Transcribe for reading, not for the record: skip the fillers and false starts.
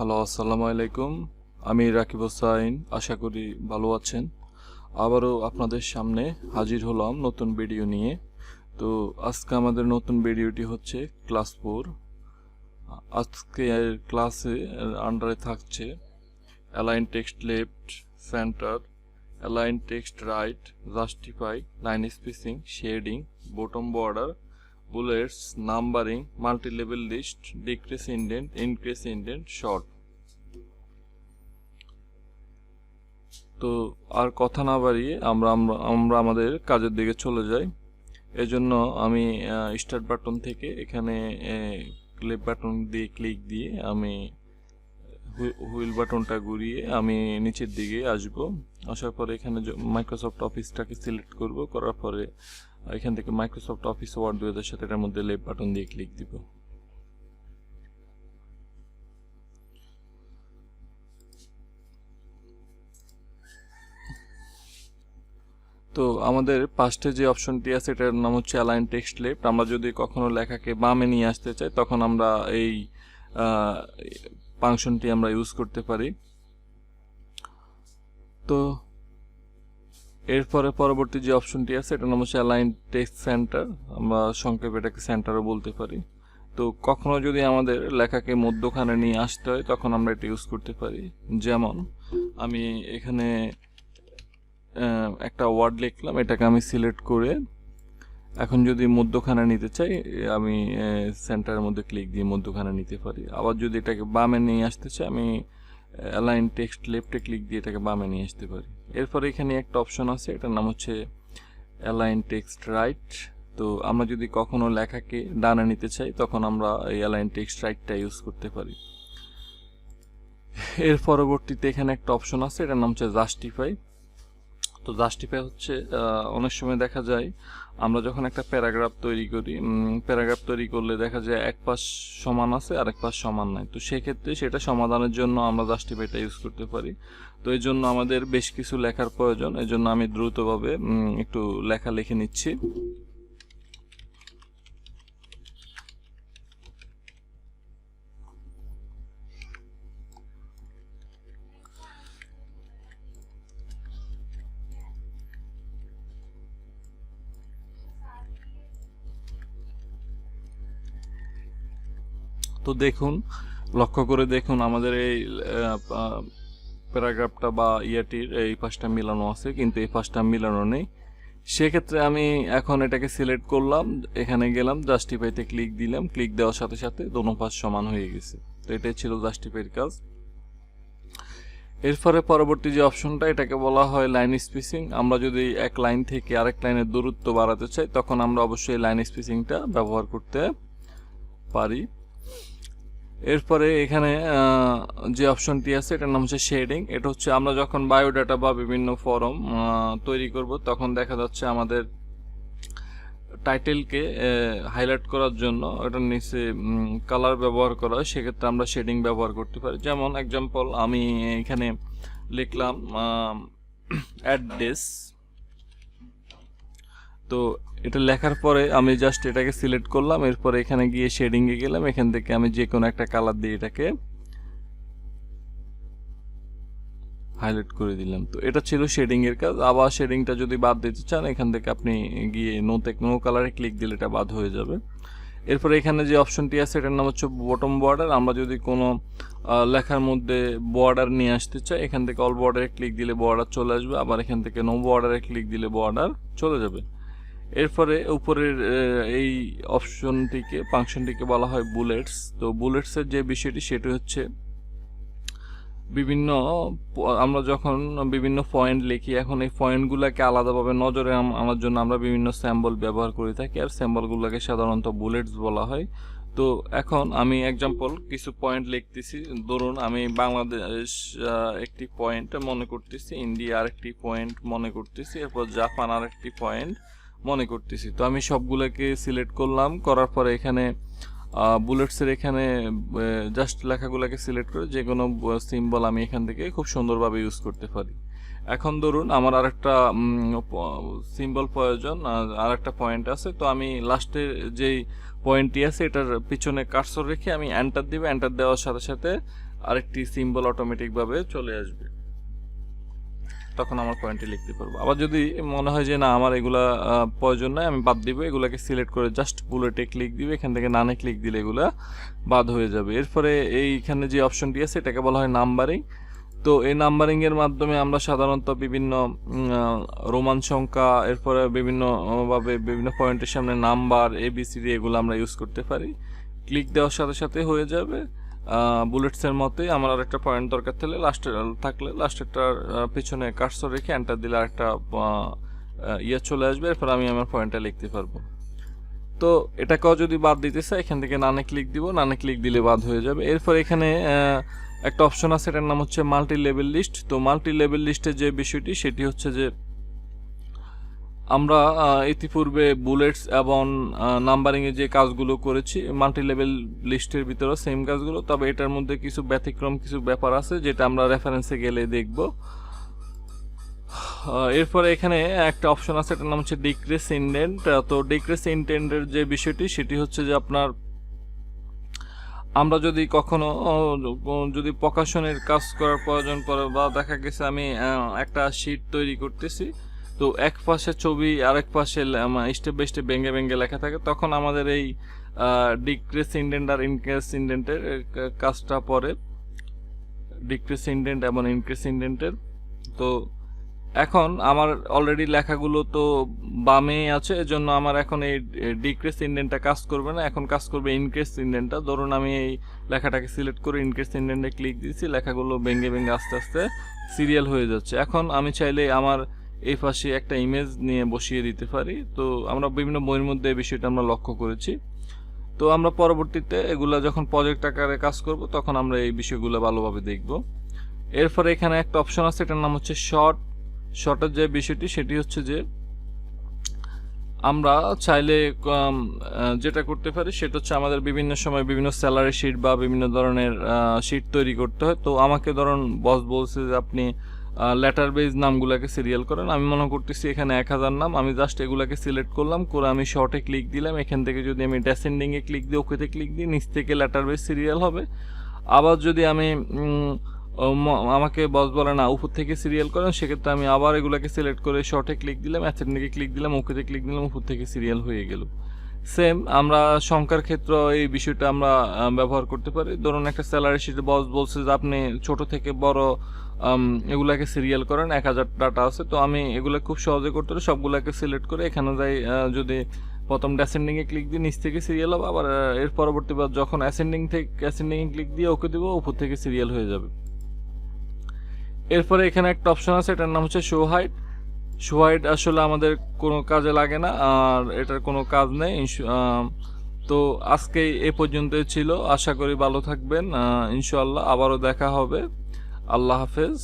Hello, আসসালামু আলাইকুম। আমি রাকিব হোসাইন, আশা করি ভালো আছেন। আবারও আপনাদের সামনে হাজির হলাম নতুন ভিডিও নিয়ে। তো আজকে আমাদের নতুন ভিডিওটি হচ্ছে ক্লাস 4। আজকে ক্লাসে আন্ডারে থাকছে align text left, centre, align text right, justify, line spacing, shading, bottom border, bullets, numbering, multi-level list, decrease indent, increase indent, short। তো আর কথা না বাড়িয়ে আমরা আমাদের কাজের দিকে চলে যাই। এজন্য আমি স্টার্ট বাটন থেকে এখানে লেফট বাটন দিয়ে ক্লিক দিয়ে আমি হুইল বাটনটা ঘুরিয়ে আমি নিচের দিকে আসব। আসার পরে এখানে মাইক্রোসফট অফিসটাকে সিলেক্ট করব, করার পরে এখান থেকে মাইক্রোসফট অফিস ওয়ার্ড 2007 এর মধ্যে লেফট বাটন দিয়ে ক্লিক দিব। তো আমাদের পাশে যে অপশনটি আছে এটার নাম হচ্ছে অ্যালাইন টেক্সট লেফট। আমরা যদি কখনো লেখাকে বামে নিয়ে আসতে চাই তখন আমরা এই ফাংশনটি আমরা ইউজ করতে পারি। তো এরপরে পরবর্তী যে অপশনটি আছে এটার নাম হচ্ছে অ্যালাইন টেক্সট সেন্টার, আমরা সংক্ষেপে এটাকে সেন্টারও বলতে পারি। তো কখনো যদি আমাদের লেখাকে মধ্যখানে নিয়ে আসতে হয় তখন আমরা এটা ইউজ করতে পারি। যেমন আমি এখানে একটা ওয়ার্ড লিখলাম, এটাকে আমি সিলেক্ট করে এখন যদি মধ্যখানে নিতে চাই আমি সেন্টারের মধ্যে ক্লিক দিয়ে মধ্যখানে নিতে পারি। আবার যদি এটাকে বামে নিয়ে আসতে চাই আমি অ্যালাইন টেক্সট লেফটে ক্লিক দিয়ে এটাকে বামে নিয়ে আসতে পারি। এরপরে এখানে একটা অপশন আছে, এটার নাম হচ্ছে অ্যালাইন টেক্সট রাইট। তো আমরা যদি কখনো লেখাকে ডানে নিতে চাই তখন আমরা এই অ্যালাইন টেক্সট রাইটটা ইউজ করতে পারি। এর পরবর্তীতে এখানে একটা অপশন আছে, এটার নাম হচ্ছে জাস্টিফাই। তো জাস্টিফাই হচ্ছে অনেক সময় দেখা যায় আমরা যখন একটা প্যারাগ্রাফ তৈরি করি, প্যারাগ্রাফ তৈরি করলে দেখা যায় এক পাশ সমান আছে আর এক পাশ সমান নাই। তো সেক্ষেত্রে সেটা সমাধানের জন্য আমরা জাস্টিফাইটা ইউজ করতে পারি। তো এই জন্য আমাদের বেশ কিছু লেখার প্রয়োজন, এই জন্য আমি দ্রুতভাবে একটু লেখা লিখে নিচ্ছি। তো দেখুন, লক্ষ্য করে দেখুন আমাদের এই প্যারাগ্রাফটা বা ইয়াটির এই পাশটা মিলানো আছে কিন্তু এই পাশটা মিলানো নেই। সেক্ষেত্রে আমি এখন এটাকে সিলেক্ট করলাম, এখানে গেলাম, জাস্টিফাইতে ক্লিক দিলাম, ক্লিক দেওয়ার সাথে সাথে দোনো পাশ সমান হয়ে গেছে। তো এটাই ছিল জাস্টিফাইয়ের কাজ। এরপরে পরবর্তী যে অপশনটা এটাকে বলা হয় লাইন স্পেসিং। আমরা যদি এক লাইন থেকে আরেক লাইনের দূরত্ব বাড়াতে চাই তখন আমরা অবশ্যই লাইন স্পেসিংটা ব্যবহার করতে পারি। এরপরে এখানে যে অপশনটি আছে এটার নাম হচ্ছে শেডিং। এটা হচ্ছে আমরা যখন বায়োডাটা বা বিভিন্ন ফর্ম তৈরি করব তখন দেখা যাচ্ছে আমাদের টাইটেলকে হাইলাইট করার জন্য এটার নিচে কালার ব্যবহার করা হয়, সেক্ষেত্রে আমরা শেডিং ব্যবহার করতে পারি। যেমন এক্সাম্পল আমি এখানে লিখলাম অ্যাড্রেস। তো এটা লেখার পরে আমি জাস্ট এটাকে সিলেক্ট করলাম, এরপরে এখানে গিয়ে শেডিংয়ে গেলাম, এখান থেকে আমি যে কোনো একটা কালার দিয়ে এটাকে হাইলাইট করে দিলাম। তো এটা ছিল শেডিং এর কাজ। আবার শেডিংটা যদি বাদ দিতে চান এখান থেকে আপনি গিয়ে নো কালারে ক্লিক দিলে এটা বাদ হয়ে যাবে। এরপরে এখানে যে অপশনটি আছে এটার নাম হচ্ছে বটম বর্ডার। আমরা যদি কোনো লেখার মধ্যে বর্ডার নিয়ে আসতে চাই এখান থেকে অল বর্ডারে ক্লিক দিলে বর্ডার চলে আসবে, আবার এখান থেকে নো বর্ডারে ক্লিক দিলে বর্ডার চলে যাবে। এরপরে উপরের এই ফাংশনটিকে বলা হয় বুলেটস। তো বুলেটসের যে বিষয়টি সেটা হচ্ছে আমরা যখন বিভিন্ন পয়েন্ট লিখি এখন এই পয়েন্টগুলোকে আলাদাভাবে নজরে আনার জন্য আমরা বিভিন্ন সিম্বল ব্যবহার করে থাকি, আর সিম্বলগুলোকে সাধারণত বুলেটস বলা হয়। তো এখন আমি এক্সাম্পল কিছু পয়েন্ট লিখতেছি। ধরুন আমি বাংলাদেশ একটি পয়েন্ট মনে করতেছি, ইন্ডিয়া আরেকটি পয়েন্ট মনে করতেছি, এরপর জাপান আরেকটি পয়েন্ট মনে করতেছি। তো আমি সবগুলোকে সিলেক্ট করলাম, করার পরে এখানে বুলেটসের এখানে জাস্ট লেখাগুলোকে সিলেক্ট করে যে কোনো সিম্বল আমি এখান থেকে খুব সুন্দরভাবে ইউজ করতে পারি। এখন ধরুন আমার আরেকটা সিম্বল প্রয়োজন, আরেকটা পয়েন্ট আছে, তো আমি লাস্টে যেই পয়েন্টটি আছে এটার পিছনে কার্সর রেখে আমি এন্টার দিব, এন্টার দেওয়ার সাথে সাথে আরেকটি সিম্বল অটোমেটিকভাবে চলে আসবে, তখন আমার পয়েন্টে লিখতে পারবো। আবার যদি মনে হয় যে না আমার এগুলা প্রয়োজন নাই, আমি বাদ দিব, এগুলাকে সিলেক্ট করে জাস্ট বুলেটে ক্লিক দিব, এখান থেকে নানে ক্লিক দিলে এগুলা বাদ হয়ে যাবে। এরপরে এইখানে যে অপশনটি আছে এটাকে বলা হয় নাম্বারিং। তো এই নাম্বারিং এর মাধ্যমে আমরা সাধারণত বিভিন্ন রোমান সংখ্যা, এরপরে বিভিন্নভাবে বিভিন্ন পয়েন্টের সামনে নাম্বার, ABCD এগুলো আমরা ইউজ করতে পারি। ক্লিক দেওয়ার সাথে সাথে হয়ে যাবে। বুলেটসের মতোই আমার আরেকটা পয়েন্ট দরকার থাকলে লাস্টেরটার পেছনে কার্সর রেখে এন্টার দিলে আরেকটা চলে আসবে, এরপর আমি আমার পয়েন্টটা লিখতে পারবো। তো এটাকেও যদি বাদ দিতে চাই এখান থেকে নানে ক্লিক দিব, নানে ক্লিক দিলে বাদ হয়ে যাবে। এরপর এখানে একটা অপশন আছে, এটার নাম হচ্ছে মাল্টি লেভেল লিস্ট। তো মাল্টি লেভেল লিস্টের যে বিষয়টি সেটি হচ্ছে যে আমরা ইতিপূর্বে বুলেটস এবং নাম্বারিংয়ে যে কাজগুলো করেছি মাল্টি লেভেল লিস্টের ভিতরে সেম কাজগুলো, তবে এটার মধ্যে কিছু ব্যতিক্রম কিছু ব্যাপার আছে যেটা আমরা রেফারেন্সে গেলে দেখব। এরপরে এখানে একটা অপশন আছে, এটার নাম হচ্ছে ডিক্রিস ইন্ডেন্ট। তো ডিক্রিস ইন্ডেন্টের যে বিষয়টি সেটি হচ্ছে যে আপনার আমরা যদি কখনো যদি প্রকাশনের কাজ করার প্রয়োজন পড়ে, বা দেখা গেছে আমি একটা শিট তৈরি করতেছি, তো এক পাশে ছবি আরেক পাশে স্টেপ বাই স্টেপ ভেঙে ভেঙে লেখা থাকে, তখন আমাদের এই ডিক্রিস ইন্ডেন্ট আর ইনক্রিস ইন্ডেন্টের কাজটা পড়ে, ডিক্রিস ইন্ডেন্ট এবং ইনক্রিস ইন্ডেন্টের। তো এখন আমার অলরেডি লেখাগুলো তো বামে আছে, এজন্য আমার এখন এই ডিক্রিস ইন্ডেন্টটা কাজ করবে না, এখন কাজ করবে ইনক্রিস ইন্ডেন্টটা। ধরুন আমি এই লেখাটাকে সিলেক্ট করে ইনক্রিস ইন্ডেন্টে ক্লিক দিয়েছি, লেখাগুলো ভেঙে ভেঙে আস্তে আস্তে সিরিয়াল হয়ে যাচ্ছে। এখন আমি চাইলে আমার এই পাশে একটা ইমেজ নিয়ে বসিয়ে দিতে পারি। তো আমরা বিভিন্ন বইয়ের মধ্যে এই বিষয়টা আমরা লক্ষ্য করেছি। তো আমরা পরবর্তীতে এগুলা যখন প্রজেক্ট আকারে কাজ করব তখন আমরা এই বিষয়গুলো ভালোভাবে দেখব। এরপরে এখানে একটা অপশন আছে, এটার নাম হচ্ছে শর্টের যে বিষয়টি সেটি হচ্ছে যে আমরা চাইলে যেটা করতে পারি সেটা হচ্ছে আমাদের বিভিন্ন সময় বিভিন্ন স্যালারি শিট বা বিভিন্ন ধরনের শিট তৈরি করতে হয়। তো আমাকে ধরুন বস বলছে যে আপনি লেটার বেজ নামগুলোকে সিরিয়াল করেন, আমি মনে করতেছি এখানে 1000 নাম, আমি জাস্ট এগুলাকে সিলেক্ট করলাম, করে আমি শর্টে ক্লিক দিলাম। এখান থেকে যদি আমি ডেসেন্ডিংয়ে ক্লিক দিই, ওকেতে ক্লিক দিই, নিচ থেকে লেটার বেজ সিরিয়াল হবে। আবার যদি আমি আমাকে বস বলে না উপর থেকে সিরিয়াল করেন, সেক্ষেত্রে আমি আবার এগুলাকে সিলেক্ট করে শর্টে ক্লিক দিলাম, অ্যাসেন্ডিংয়ে ক্লিক দিলাম, ওকেতে ক্লিক দিলাম, উপর থেকে সিরিয়াল হয়ে গেল। সেম আমরা সংখ্যার ক্ষেত্রে এই বিষয়টা আমরা ব্যবহার করতে পারি। ধরুন একটা স্যালারি শিটে বস বলছে যে আপনি ছোট থেকে বড় এগুলাকে সিরিয়াল করেন, 1000 ডাটা আছে, তো আমি এগুলো খুব সহজে করতে পারি। সবগুলোকে সিলেক্ট করে এখানে যাই, যদি প্রথম ডেসেন্ডিংয়ে ক্লিক দিয়ে নিচ থেকে সিরিয়াল হবে, আবার এর পরবর্তী বার যখন অ্যাসেন্ডিংয়ে ক্লিক দিয়ে ওকে দিব, উপর থেকে সিরিয়াল হয়ে যাবে। এরপরে এখানে একটা অপশন আছে, এটার নাম হচ্ছে শো হাইড। আসলে আমাদের কোনো কাজে লাগে না, আর এটার কোনো কাজ নেই। তো আজকে এ পর্যন্তই ছিল, আশা করি ভালো থাকবেন। ইনশাআল্লাহ আবারও দেখা হবে। আল্লাহ হাফেজ।